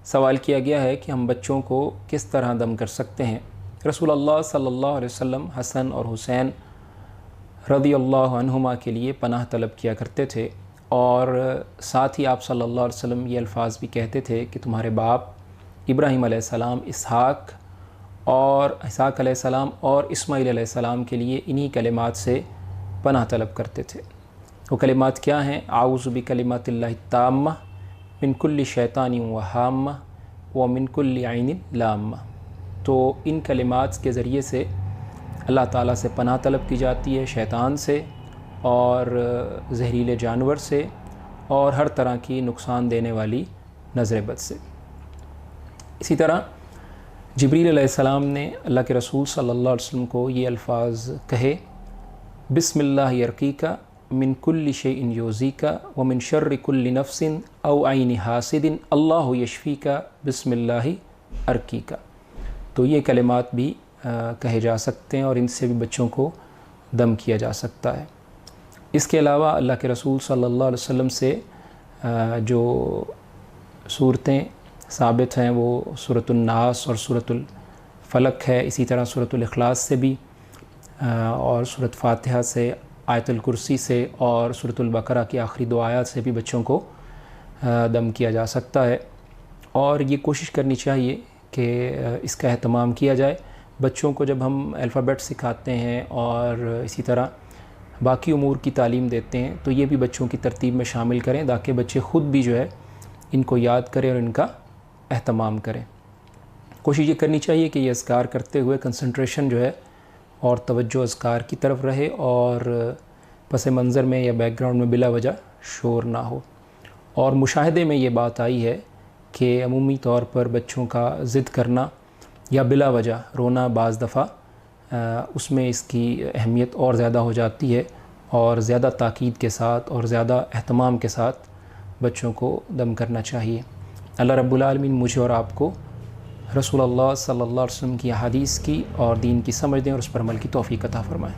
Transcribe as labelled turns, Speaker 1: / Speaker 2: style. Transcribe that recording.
Speaker 1: سوال کیا گیا ہے کہ ہم بچوں کو کس طرح دم کر سکتے ہیں۔ رسول اللہ صلی اللہ علیہ وسلم حسن اور حسین رضی اللہ عنہما کے لیے پناہ طلب کیا کرتے تھے، اور ساتھ ہی آپ صلی اللہ علیہ وسلم یہ الفاظ بھی کہتے تھے کہ تمہارے باپ ابراہیم علیہ السلام اسحاق علیہ السلام اور اسماعیل علیہ السلام کے لیے انہی کلمات سے پناہ طلب کرتے تھے۔ وہ کلمات کیا ہیں؟ اعوذ بکلمات اللہ التامہ من کل شیطان وہامہ ومن کل عین لامہ۔ تو ان کلمات کے ذریعے سے اللہ تعالیٰ سے پناہ طلب کی جاتی ہے، شیطان سے اور زہریلے جانور سے اور ہر طرح کی نقصان دینے والی نظر بد سے۔ اسی طرح جبریل علیہ السلام نے اللہ کے رسول صلی اللہ علیہ وسلم کو یہ الفاظ کہے، بسم اللہ یرقیک من کل شیء یؤذیک ومن شر کل نفس او عین حاسد اللہ یشفیک بسم اللہ ارقیک۔ تو یہ کلمات بھی کہے جا سکتے ہیں اور ان سے بھی بچوں کو دم کیا جا سکتا ہے۔ اس کے علاوہ اللہ کے رسول صلی اللہ علیہ وسلم سے جو صورتیں ثابت ہیں وہ سورۃ الناس اور سورۃ الفلق ہے، اسی طرح سورۃ الاخلاص سے بھی اور سورۃ فاتحہ سے، آیت الکرسی سے اور سورۃ البقرہ کی آخری 2 آیات سے بھی بچوں کو دم کیا جا سکتا ہے۔ اور یہ کوشش کرنی چاہیے کہ اس کا اہتمام کیا جائے۔ بچوں کو جب ہم الفابیٹ سکھاتے ہیں اور اسی طرح باقی امور کی تعلیم دیتے ہیں تو یہ بھی بچوں کی ترتیب میں شامل کریں تاکہ بچے خود بھی جو ہے ان کو یاد کریں اور ان کا اہتمام کریں۔ کوشش یہ کرنی چاہیے کہ یہ اذکار کرتے ہوئے کنسنٹریشن جو ہے اور توجہ اذکار کی طرف رہے اور پس منظر میں یا بیک گراؤنڈ میں بلا وجہ شور نہ ہو۔ اور مشاہدے میں یہ بات آئی ہے کہ عمومی طور پر بچوں کا ضد کرنا یا بلا وجہ رونا بعض دفعہ اس میں اس کی اہمیت اور زیادہ ہو جاتی ہے، اور زیادہ تاکید کے ساتھ اور زیادہ اہتمام کے ساتھ بچوں کو دم کرنا چاہیے۔ اللہ رب العالمین مجھے اور آپ کو رسول اللہ صلی اللہ علیہ وسلم کی احادیث کی اور دین کی سمجھ دیں اور اس پر عمل کی توفیق عطا فرمائیں۔